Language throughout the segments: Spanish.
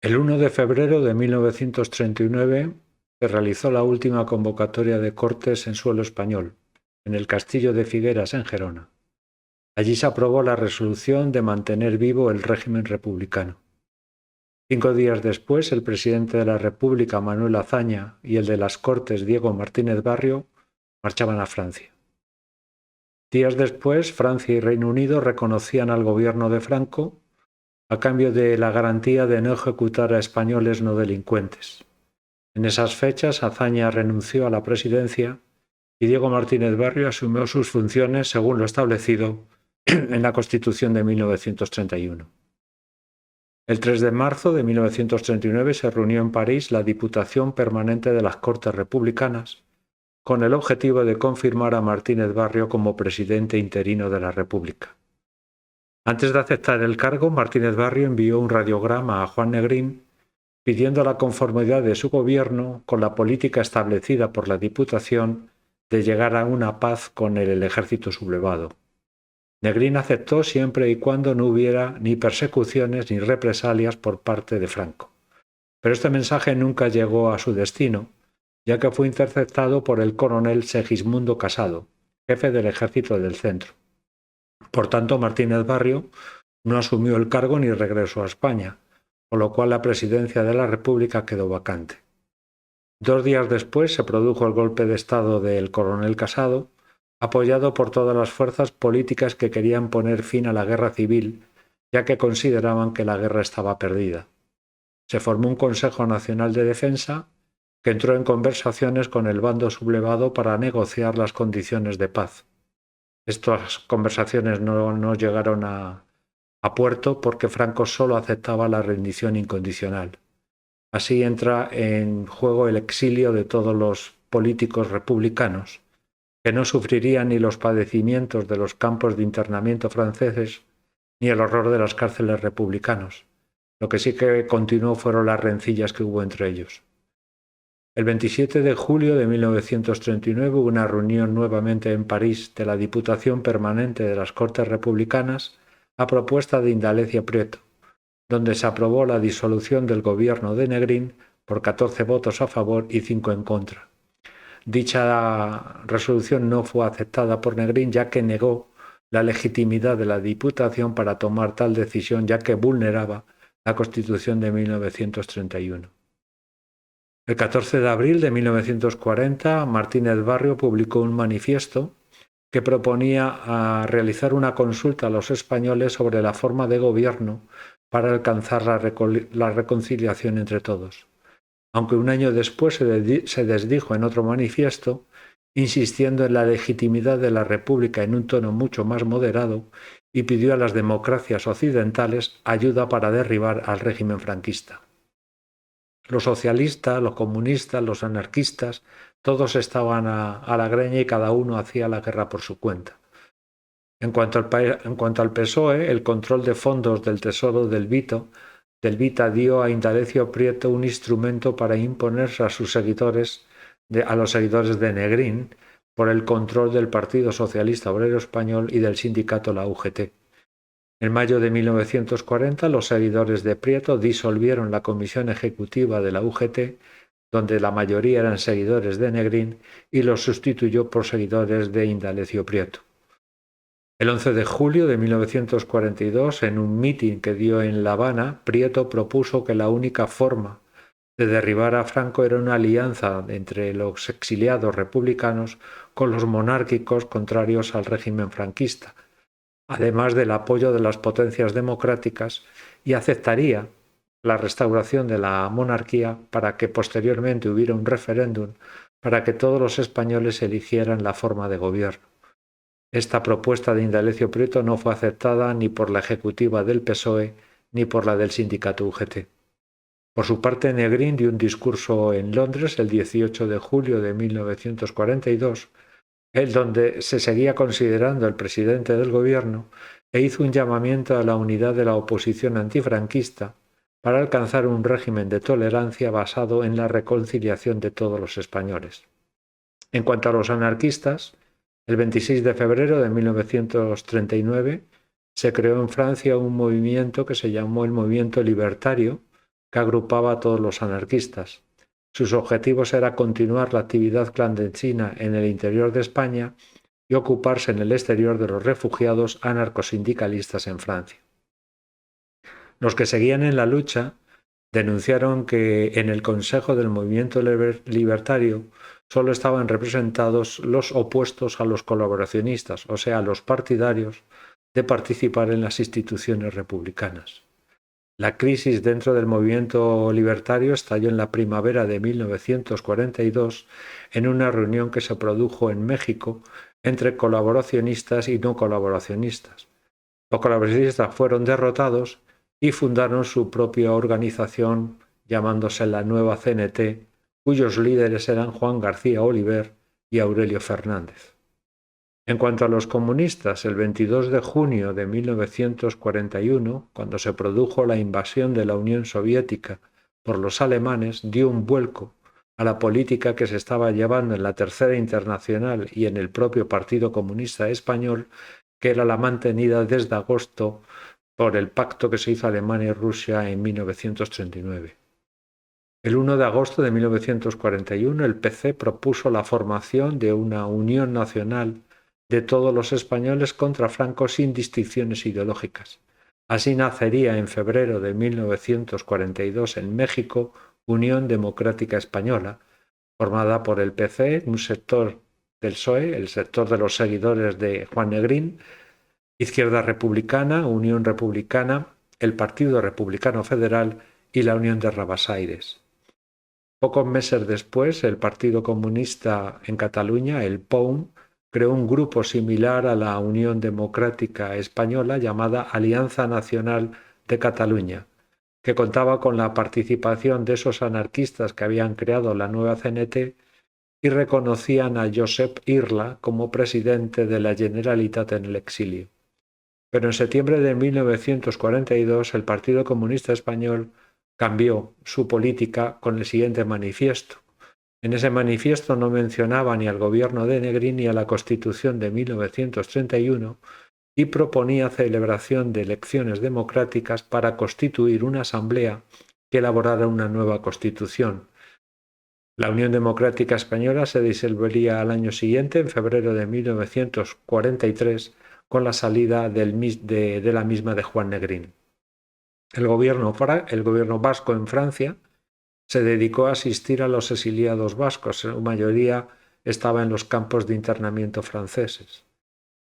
El 1 de febrero de 1939 se realizó la última convocatoria de Cortes en suelo español, en el Castillo de Figueras, en Gerona. Allí se aprobó la resolución de mantener vivo el régimen republicano. 5 días después, el presidente de la República, Manuel Azaña, y el de las Cortes, Diego Martínez Barrio, marchaban a Francia. Días después, Francia y Reino Unido reconocían al gobierno de Franco a cambio de la garantía de no ejecutar a españoles no delincuentes. En esas fechas, Azaña renunció a la presidencia y Diego Martínez Barrio asumió sus funciones según lo establecido en la Constitución de 1931. El 3 de marzo de 1939 se reunió en París la Diputación Permanente de las Cortes Republicanas con el objetivo de confirmar a Martínez Barrio como presidente interino de la República. Antes de aceptar el cargo, Martínez Barrio envió un radiograma a Juan Negrín pidiendo la conformidad de su gobierno con la política establecida por la Diputación de llegar a una paz con el ejército sublevado. Negrín aceptó siempre y cuando no hubiera ni persecuciones ni represalias por parte de Franco. Pero este mensaje nunca llegó a su destino, ya que fue interceptado por el coronel Segismundo Casado, jefe del ejército del centro. Por tanto, Martínez Barrio no asumió el cargo ni regresó a España, con lo cual la presidencia de la República quedó vacante. 2 días después se produjo el golpe de Estado del coronel Casado, apoyado por todas las fuerzas políticas que querían poner fin a la guerra civil, ya que consideraban que la guerra estaba perdida. Se formó un Consejo Nacional de Defensa que entró en conversaciones con el bando sublevado para negociar las condiciones de paz. Estas conversaciones no llegaron a puerto porque Franco solo aceptaba la rendición incondicional. Así entra en juego el exilio de todos los políticos republicanos, que no sufrirían ni los padecimientos de los campos de internamiento franceses ni el horror de las cárceles republicanos. Lo que sí que continuó fueron las rencillas que hubo entre ellos. El 27 de julio de 1939 hubo una reunión nuevamente en París de la Diputación Permanente de las Cortes Republicanas a propuesta de Indalecio Prieto, donde se aprobó la disolución del gobierno de Negrín por 14 votos a favor y 5 en contra. Dicha resolución no fue aceptada por Negrín, ya que negó la legitimidad de la Diputación para tomar tal decisión, ya que vulneraba la Constitución de 1931. El 14 de abril de 1940, Martínez Barrio publicó un manifiesto que proponía realizar una consulta a los españoles sobre la forma de gobierno para alcanzar la reconciliación entre todos. Aunque un año después se desdijo en otro manifiesto, insistiendo en la legitimidad de la República en un tono mucho más moderado, y pidió a las democracias occidentales ayuda para derribar al régimen franquista. Los socialistas, los comunistas, los anarquistas, todos estaban a la greña y cada uno hacía la guerra por su cuenta. En cuanto al PSOE, el control de fondos del Tesoro del Vita dio a Indalecio Prieto un instrumento para imponerse a sus seguidores, a los seguidores de Negrín, por el control del Partido Socialista Obrero Español y del sindicato la UGT. En mayo de 1940, los seguidores de Prieto disolvieron la comisión ejecutiva de la UGT, donde la mayoría eran seguidores de Negrín, y los sustituyó por seguidores de Indalecio Prieto. El 11 de julio de 1942, en un mitin que dio en La Habana, Prieto propuso que la única forma de derribar a Franco era una alianza entre los exiliados republicanos con los monárquicos contrarios al régimen franquista, además del apoyo de las potencias democráticas, y aceptaría la restauración de la monarquía para que posteriormente hubiera un referéndum para que todos los españoles eligieran la forma de gobierno. Esta propuesta de Indalecio Prieto no fue aceptada ni por la ejecutiva del PSOE ni por la del sindicato UGT. Por su parte, Negrín dio un discurso en Londres el 18 de julio de 1942, en donde se seguía considerando el presidente del gobierno, e hizo un llamamiento a la unidad de la oposición antifranquista para alcanzar un régimen de tolerancia basado en la reconciliación de todos los españoles. En cuanto a los anarquistas, el 26 de febrero de 1939 se creó en Francia un movimiento que se llamó el Movimiento Libertario, que agrupaba a todos los anarquistas. Sus objetivos era continuar la actividad clandestina en el interior de España y ocuparse en el exterior de los refugiados anarcosindicalistas en Francia. Los que seguían en la lucha denunciaron que en el Consejo del Movimiento Libertario solo estaban representados los opuestos a los colaboracionistas, o sea, los partidarios de participar en las instituciones republicanas. La crisis dentro del movimiento libertario estalló en la primavera de 1942 en una reunión que se produjo en México entre colaboracionistas y no colaboracionistas. Los colaboracionistas fueron derrotados y fundaron su propia organización llamándose la Nueva CNT, cuyos líderes eran Juan García Oliver y Aurelio Fernández. En cuanto a los comunistas, el 22 de junio de 1941, cuando se produjo la invasión de la Unión Soviética por los alemanes, dio un vuelco a la política que se estaba llevando en la Tercera Internacional y en el propio Partido Comunista Español, que era la mantenida desde agosto por el pacto que se hizo Alemania y Rusia en 1939. El 1 de agosto de 1941, el PC propuso la formación de una Unión Nacional de todos los españoles contra Franco sin distinciones ideológicas. Así nacería en febrero de 1942 en México Unión Democrática Española, formada por el PC, un sector del PSOE, el sector de los seguidores de Juan Negrín, Izquierda Republicana, Unión Republicana, el Partido Republicano Federal y la Unión de Rabasaires. Pocos meses después, el Partido Comunista en Cataluña, el POUM, creó un grupo similar a la Unión Democrática Española llamada Alianza Nacional de Cataluña, que contaba con la participación de esos anarquistas que habían creado la nueva CNT y reconocían a Josep Irla como presidente de la Generalitat en el exilio. Pero en septiembre de 1942 el Partido Comunista Español cambió su política con el siguiente manifiesto. En ese manifiesto no mencionaba ni al gobierno de Negrín ni a la Constitución de 1931 y proponía celebración de elecciones democráticas para constituir una asamblea que elaborara una nueva Constitución. La Unión Democrática Española se disolvería al año siguiente, en febrero de 1943, con la salida de la misma de Juan Negrín. El gobierno vasco en Francia se dedicó a asistir a los exiliados vascos, su mayoría estaba en los campos de internamiento franceses.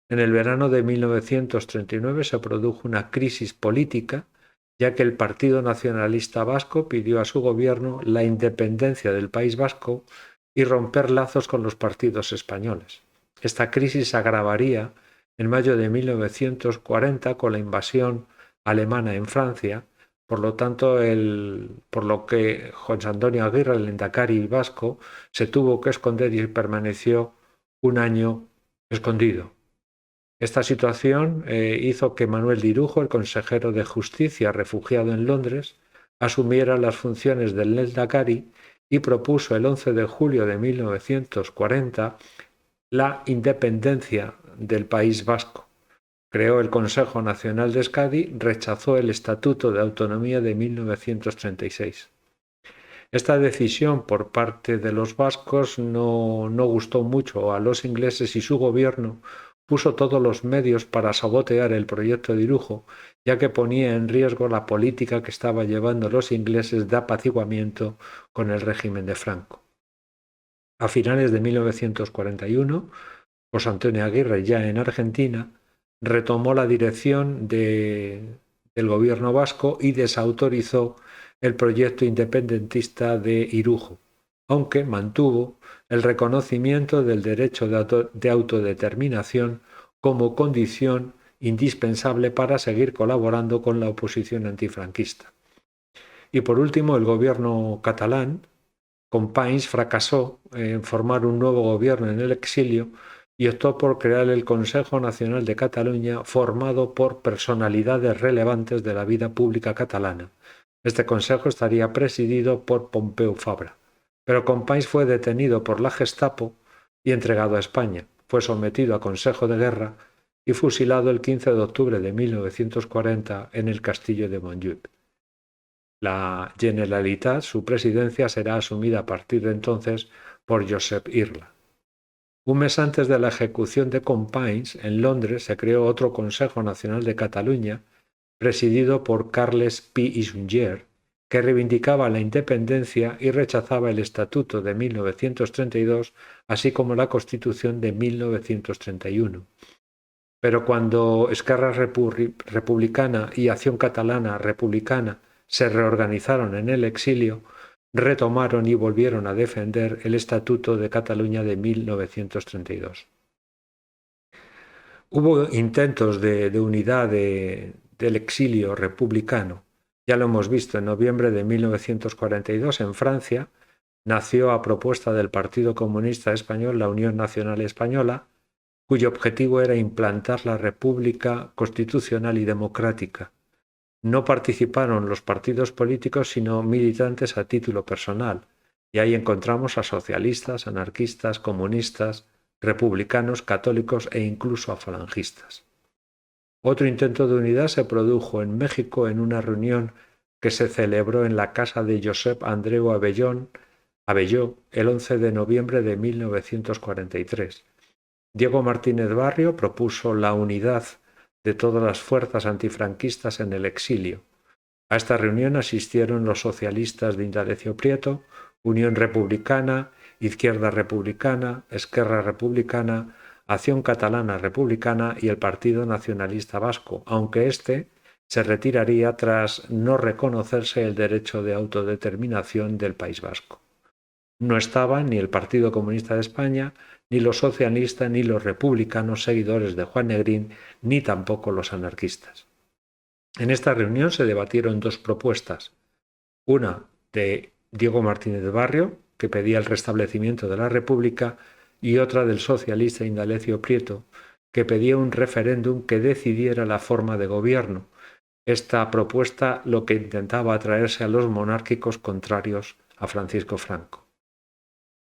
En el verano de 1939 se produjo una crisis política, ya que el Partido Nacionalista Vasco pidió a su gobierno la independencia del País Vasco y romper lazos con los partidos españoles. Esta crisis se agravaría en mayo de 1940 con la invasión alemana en Francia. Por lo tanto, por lo que José Antonio Aguirre, el lehendakari vasco, se tuvo que esconder y permaneció un año escondido. Esta situación hizo que Manuel de Irujo, el consejero de Justicia refugiado en Londres, asumiera las funciones del lehendakari y propuso el 11 de julio de 1940 la independencia del País Vasco. Creó el Consejo Nacional de Euskadi, rechazó el Estatuto de Autonomía de 1936. Esta decisión por parte de los vascos no gustó mucho a los ingleses y su gobierno puso todos los medios para sabotear el proyecto de Irujo, ya que ponía en riesgo la política que estaban llevando los ingleses de apaciguamiento con el régimen de Franco. A finales de 1941, José Antonio Aguirre, ya en Argentina, retomó la dirección del gobierno vasco y desautorizó el proyecto independentista de Irujo, aunque mantuvo el reconocimiento del derecho de autodeterminación como condición indispensable para seguir colaborando con la oposición antifranquista. Y por último, el gobierno catalán, Companys, fracasó en formar un nuevo gobierno en el exilio y optó por crear el Consejo Nacional de Cataluña, formado por personalidades relevantes de la vida pública catalana. Este consejo estaría presidido por Pompeu Fabra. Pero Companys fue detenido por la Gestapo y entregado a España. Fue sometido a consejo de guerra y fusilado el 15 de octubre de 1940 en el castillo de Montjuïc. la Generalitat, su presidencia será asumida a partir de entonces por Josep Irla. Un mes antes de la ejecución de Companys, en Londres se creó otro Consejo Nacional de Cataluña, presidido por Carles Pi i Sunyer, que reivindicaba la independencia y rechazaba el Estatuto de 1932, así como la Constitución de 1931. Pero cuando Esquerra Republicana y Acción Catalana Republicana se reorganizaron en el exilio, retomaron y volvieron a defender el Estatuto de Cataluña de 1932. Hubo intentos de unidad del exilio republicano. Ya lo hemos visto, en noviembre de 1942 en Francia nació a propuesta del Partido Comunista Español la Unión Nacional Española, cuyo objetivo era implantar la República constitucional y democrática. No participaron los partidos políticos sino militantes a título personal, y ahí encontramos a socialistas, anarquistas, comunistas, republicanos, católicos e incluso a falangistas. Otro intento de unidad se produjo en México en una reunión que se celebró en la casa de Josep Andreu Abelló el 11 de noviembre de 1943. Diego Martínez Barrio propuso la unidad de todas las fuerzas antifranquistas en el exilio. A esta reunión asistieron los socialistas de Indalecio Prieto, Unión Republicana, Izquierda Republicana, Esquerra Republicana, Acción Catalana Republicana y el Partido Nacionalista Vasco, aunque éste se retiraría tras no reconocerse el derecho de autodeterminación del País Vasco. No estaban ni el Partido Comunista de España, ni los socialistas, ni los republicanos seguidores de Juan Negrín, ni tampoco los anarquistas. En esta reunión se debatieron dos propuestas, una de Diego Martínez Barrio, que pedía el restablecimiento de la República, y otra del socialista Indalecio Prieto, que pedía un referéndum que decidiera la forma de gobierno. Esta propuesta lo que intentaba atraerse a los monárquicos contrarios a Francisco Franco.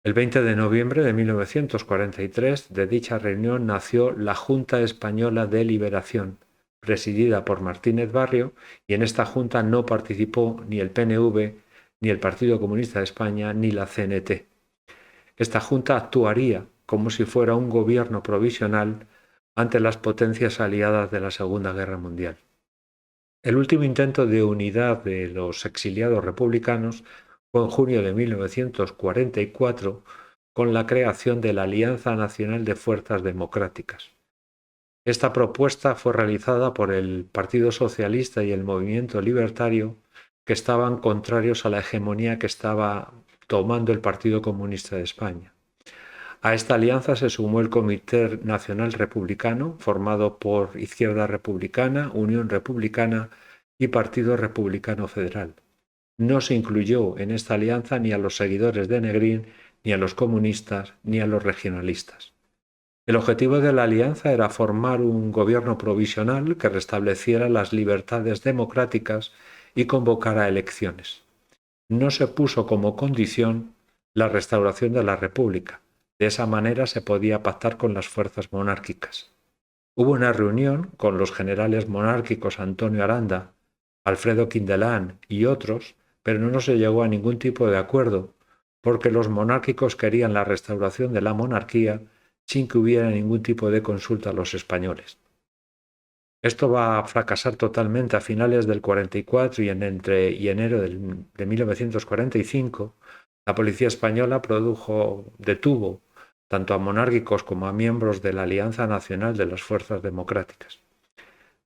El 20 de noviembre de 1943, de dicha reunión nació la Junta Española de Liberación, presidida por Martínez Barrio, y en esta junta no participó ni el PNV, ni el Partido Comunista de España, ni la CNT. Esta junta actuaría como si fuera un gobierno provisional ante las potencias aliadas de la Segunda Guerra Mundial. El último intento de unidad de los exiliados republicanos fue en junio de 1944 con la creación de la Alianza Nacional de Fuerzas Democráticas. Esta propuesta fue realizada por el Partido Socialista y el Movimiento Libertario, que estaban contrarios a la hegemonía que estaba tomando el Partido Comunista de España. A esta alianza se sumó el Comité Nacional Republicano, formado por Izquierda Republicana, Unión Republicana y Partido Republicano Federal. No se incluyó en esta alianza ni a los seguidores de Negrín, ni a los comunistas, ni a los regionalistas. El objetivo de la alianza era formar un gobierno provisional que restableciera las libertades democráticas y convocara elecciones. No se puso como condición la restauración de la República. De esa manera se podía pactar con las fuerzas monárquicas. Hubo una reunión con los generales monárquicos Antonio Aranda, Alfredo Quindelán y otros, pero no se llegó a ningún tipo de acuerdo, porque los monárquicos querían la restauración de la monarquía sin que hubiera ningún tipo de consulta a los españoles. Esto va a fracasar totalmente a finales del 44 y enero de 1945. La policía española detuvo tanto a monárquicos como a miembros de la Alianza Nacional de las Fuerzas Democráticas.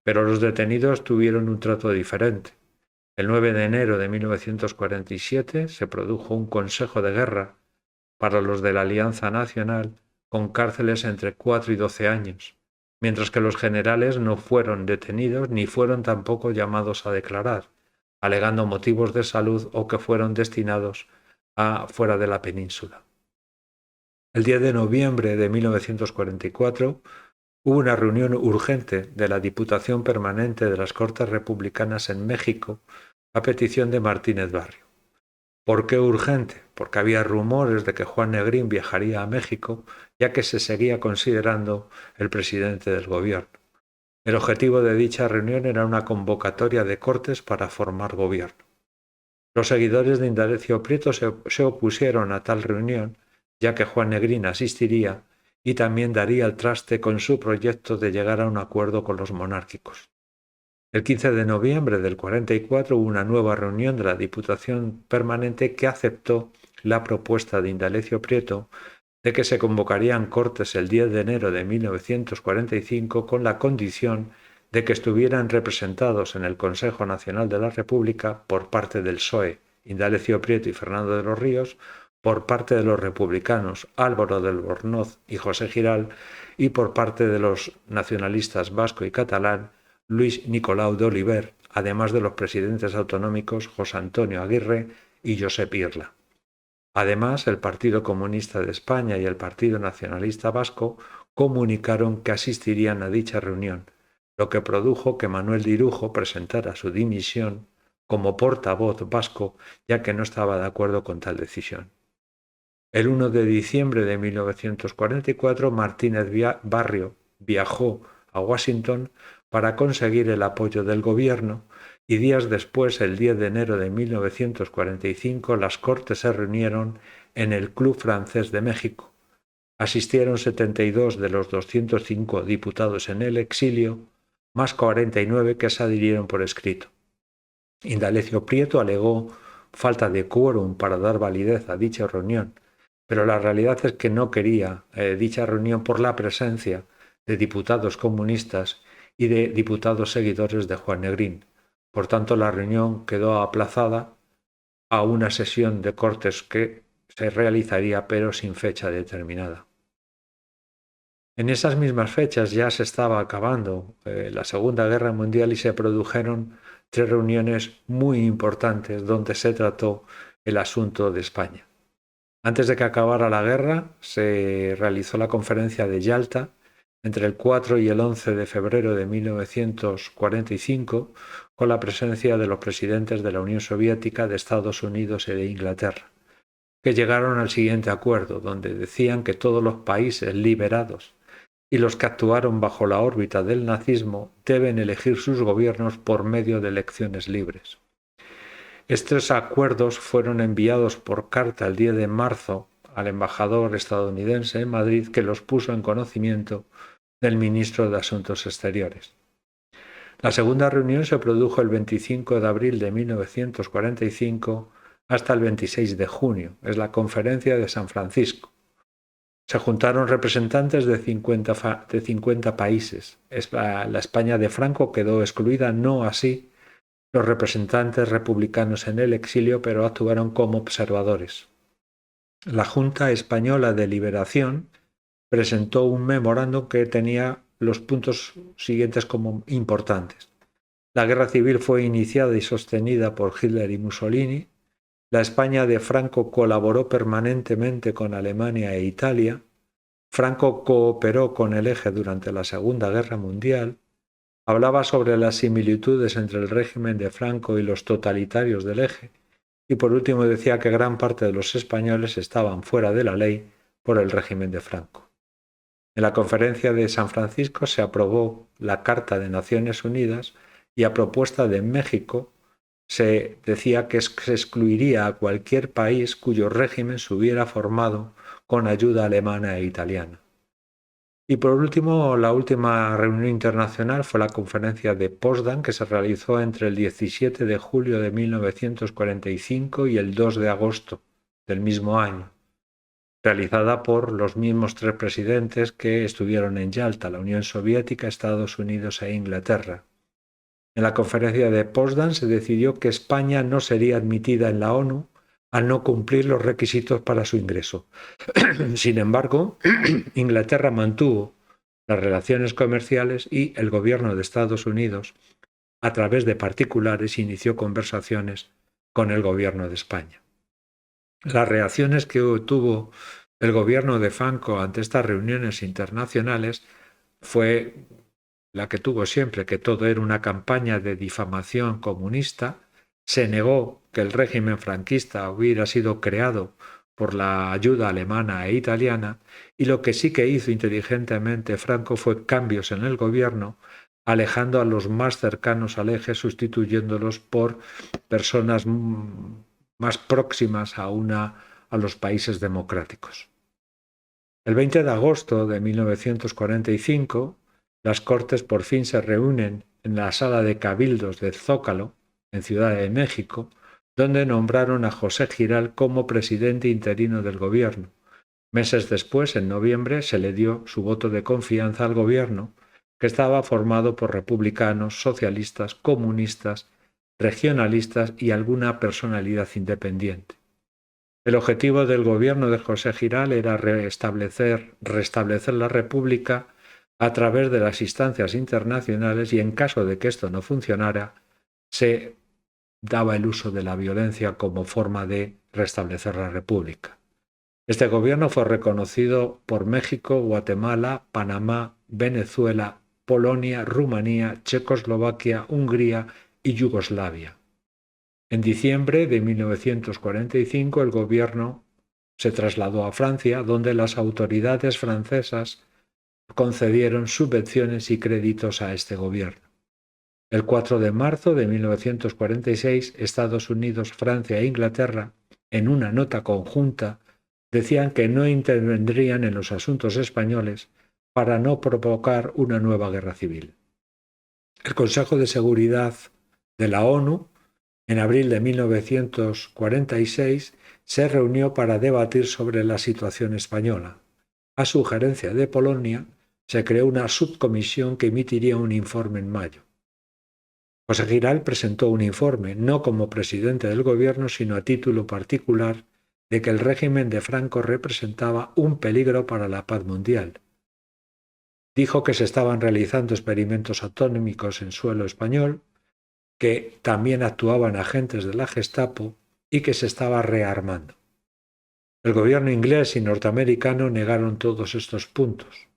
Pero los detenidos tuvieron un trato diferente. El 9 de enero de 1947 se produjo un consejo de guerra para los de la Alianza Nacional con cárceles entre 4 y 12 años, mientras que los generales no fueron detenidos ni fueron tampoco llamados a declarar, alegando motivos de salud o que fueron destinados a fuera de la península. El 10 de noviembre de 1944 hubo una reunión urgente de la Diputación Permanente de las Cortes Republicanas en México a petición de Martínez Barrio. ¿Por qué urgente? Porque había rumores de que Juan Negrín viajaría a México, ya que se seguía considerando el presidente del gobierno. El objetivo de dicha reunión era una convocatoria de Cortes para formar gobierno. Los seguidores de Indalecio Prieto se opusieron a tal reunión, ya que Juan Negrín asistiría y también daría el traste con su proyecto de llegar a un acuerdo con los monárquicos. El 15 de noviembre del 44 hubo una nueva reunión de la Diputación Permanente que aceptó la propuesta de Indalecio Prieto de que se convocarían Cortes el 10 de enero de 1945 con la condición de que estuvieran representados en el Consejo Nacional de la República por parte del PSOE, Indalecio Prieto y Fernando de los Ríos, por parte de los republicanos Álvaro del Bornoz y José Giral, y por parte de los nacionalistas vasco y catalán Luis Nicolau de Oliver, además de los presidentes autonómicos José Antonio Aguirre y Josep Irla. Además, el Partido Comunista de España y el Partido Nacionalista Vasco comunicaron que asistirían a dicha reunión, lo que produjo que Manuel de Irujo presentara su dimisión como portavoz vasco, ya que no estaba de acuerdo con tal decisión. El 1 de diciembre de 1944, Martínez Barrio viajó a Washington para conseguir el apoyo del gobierno y días después, el 10 de enero de 1945, las Cortes se reunieron en el Club Francés de México. Asistieron 72 de los 205 diputados en el exilio, más 49 que se adhirieron por escrito. Indalecio Prieto alegó falta de quórum para dar validez a dicha reunión, pero la realidad es que no quería dicha reunión por la presencia de diputados comunistas y de diputados seguidores de Juan Negrín. Por tanto, la reunión quedó aplazada a una sesión de Cortes que se realizaría pero sin fecha determinada. En esas mismas fechas ya se estaba acabando la Segunda Guerra Mundial y se produjeron 3 reuniones muy importantes donde se trató el asunto de España. Antes de que acabara la guerra, se realizó la conferencia de Yalta entre el 4 y el 11 de febrero de 1945, con la presencia de los presidentes de la Unión Soviética, de Estados Unidos y de Inglaterra, que llegaron al siguiente acuerdo, donde decían que todos los países liberados y los que actuaron bajo la órbita del nazismo deben elegir sus gobiernos por medio de elecciones libres. Estos acuerdos fueron enviados por carta el 10 de marzo al embajador estadounidense en Madrid, que los puso en conocimiento del ministro de Asuntos Exteriores. La segunda reunión se produjo el 25 de abril de 1945 hasta el 26 de junio. Es la Conferencia de San Francisco. Se juntaron representantes de 50 países. La España de Franco quedó excluida, no así los representantes republicanos en el exilio, pero actuaron como observadores. La Junta Española de Liberación presentó un memorándum que tenía los puntos siguientes como importantes. La guerra civil fue iniciada y sostenida por Hitler y Mussolini. La España de Franco colaboró permanentemente con Alemania e Italia. Franco cooperó con el Eje durante la Segunda Guerra Mundial. Hablaba sobre las similitudes entre el régimen de Franco y los totalitarios del Eje. Y por último decía que gran parte de los españoles estaban fuera de la ley por el régimen de Franco. En la Conferencia de San Francisco se aprobó la Carta de Naciones Unidas y a propuesta de México se decía que se excluiría a cualquier país cuyo régimen se hubiera formado con ayuda alemana e italiana. Y por último, la última reunión internacional fue la Conferencia de Potsdam, que se realizó entre el 17 de julio de 1945 y el 2 de agosto del mismo año, realizada por los mismos 3 presidentes que estuvieron en Yalta, la Unión Soviética, Estados Unidos e Inglaterra. En la Conferencia de Potsdam se decidió que España no sería admitida en la ONU al no cumplir los requisitos para su ingreso. Sin embargo, Inglaterra mantuvo las relaciones comerciales y el gobierno de Estados Unidos, a través de particulares, inició conversaciones con el gobierno de España. Las reacciones que tuvo el gobierno de Franco ante estas reuniones internacionales fue la que tuvo siempre, que todo era una campaña de difamación comunista. Se negó que el régimen franquista hubiera sido creado por la ayuda alemana e italiana, y lo que sí que hizo inteligentemente Franco fue cambios en el gobierno, alejando a los más cercanos al Eje, sustituyéndolos por personas más próximas a los países democráticos. El 20 de agosto de 1945, las Cortes por fin se reúnen en la Sala de Cabildos de Zócalo, en Ciudad de México, donde nombraron a José Giral como presidente interino del gobierno. Meses después, en noviembre, se le dio su voto de confianza al gobierno, que estaba formado por republicanos, socialistas, comunistas, regionalistas y alguna personalidad independiente. El objetivo del gobierno de José Giral era restablecer la República a través de las instancias internacionales y, en caso de que esto no funcionara, se daba el uso de la violencia como forma de restablecer la República. Este gobierno fue reconocido por México, Guatemala, Panamá, Venezuela, Polonia, Rumanía, Checoslovaquia, Hungría y Yugoslavia. En diciembre de 1945 el gobierno se trasladó a Francia, donde las autoridades francesas concedieron subvenciones y créditos a este gobierno. El 4 de marzo de 1946, Estados Unidos, Francia e Inglaterra, en una nota conjunta, decían que no intervendrían en los asuntos españoles para no provocar una nueva guerra civil. El Consejo de Seguridad de la ONU, en abril de 1946, se reunió para debatir sobre la situación española. A sugerencia de Polonia, se creó una subcomisión que emitiría un informe en mayo. José Giral presentó un informe, no como presidente del gobierno, sino a título particular, de que el régimen de Franco representaba un peligro para la paz mundial. Dijo que se estaban realizando experimentos atómicos en suelo español, que también actuaban agentes de la Gestapo y que se estaba rearmando. El gobierno inglés y norteamericano negaron todos estos puntos.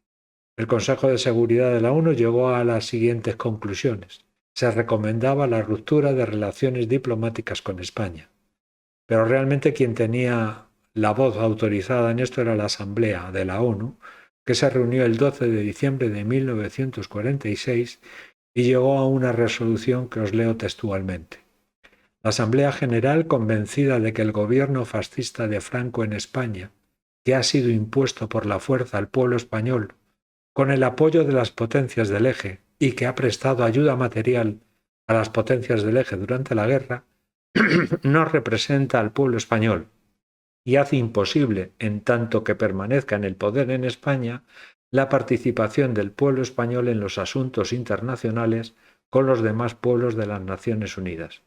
El Consejo de Seguridad de la ONU llegó a las siguientes conclusiones. Se recomendaba la ruptura de relaciones diplomáticas con España. Pero realmente quien tenía la voz autorizada en esto era la Asamblea de la ONU, que se reunió el 12 de diciembre de 1946 y llegó a una resolución que os leo textualmente. La Asamblea General, convencida de que el gobierno fascista de Franco en España, que ha sido impuesto por la fuerza al pueblo español, con el apoyo de las potencias del Eje y que ha prestado ayuda material a las potencias del Eje durante la guerra, no representa al pueblo español y hace imposible, en tanto que permanezca en el poder en España, la participación del pueblo español en los asuntos internacionales con los demás pueblos de las Naciones Unidas.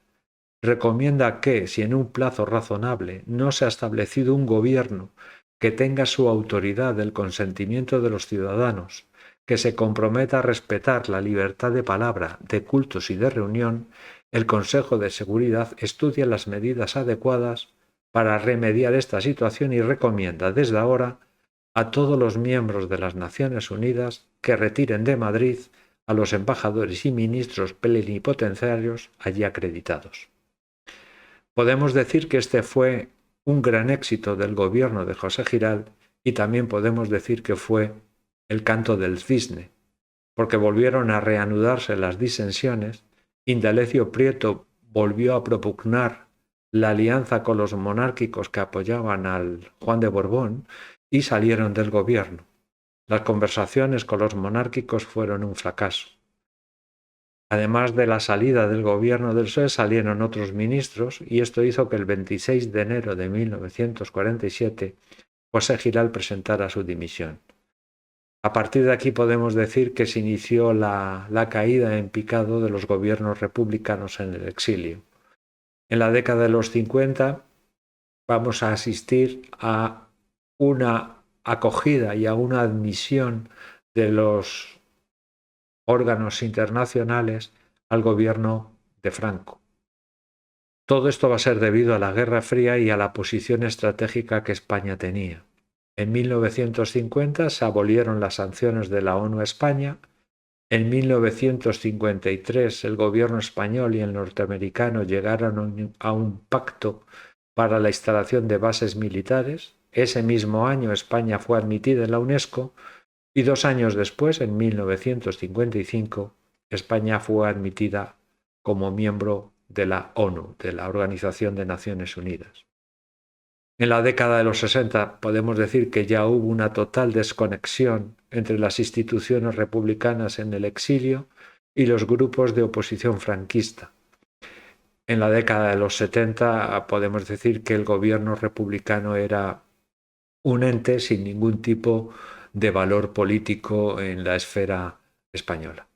Recomienda que, si en un plazo razonable no se ha establecido un gobierno que tenga su autoridad del consentimiento de los ciudadanos, que se comprometa a respetar la libertad de palabra, de cultos y de reunión, el Consejo de Seguridad estudia las medidas adecuadas para remediar esta situación y recomienda desde ahora a todos los miembros de las Naciones Unidas que retiren de Madrid a los embajadores y ministros plenipotenciarios allí acreditados. Podemos decir que este fue un gran éxito del gobierno de José Giral y también podemos decir que fue el canto del cisne, porque volvieron a reanudarse las disensiones. Indalecio Prieto volvió a propugnar la alianza con los monárquicos que apoyaban al Juan de Borbón y salieron del gobierno. Las conversaciones con los monárquicos fueron un fracaso. Además de la salida del gobierno del PSOE, salieron otros ministros y esto hizo que el 26 de enero de 1947 José Giral presentara su dimisión. A partir de aquí podemos decir que se inició la caída en picado de los gobiernos republicanos en el exilio. En la década de los 50 vamos a asistir a una acogida y a una admisión de los órganos internacionales al gobierno de Franco. Todo esto va a ser debido a la Guerra Fría y a la posición estratégica que España tenía. En 1950 se abolieron las sanciones de la ONU a España. En 1953 el gobierno español y el norteamericano llegaron a un pacto para la instalación de bases militares. Ese mismo año España fue admitida en la UNESCO y 2 años después, en 1955, España fue admitida como miembro de la ONU, de la Organización de Naciones Unidas. En la década de los 60 podemos decir que ya hubo una total desconexión entre las instituciones republicanas en el exilio y los grupos de oposición franquista. En la década de los 70 podemos decir que el gobierno republicano era un ente sin ningún tipo de valor político en la esfera española.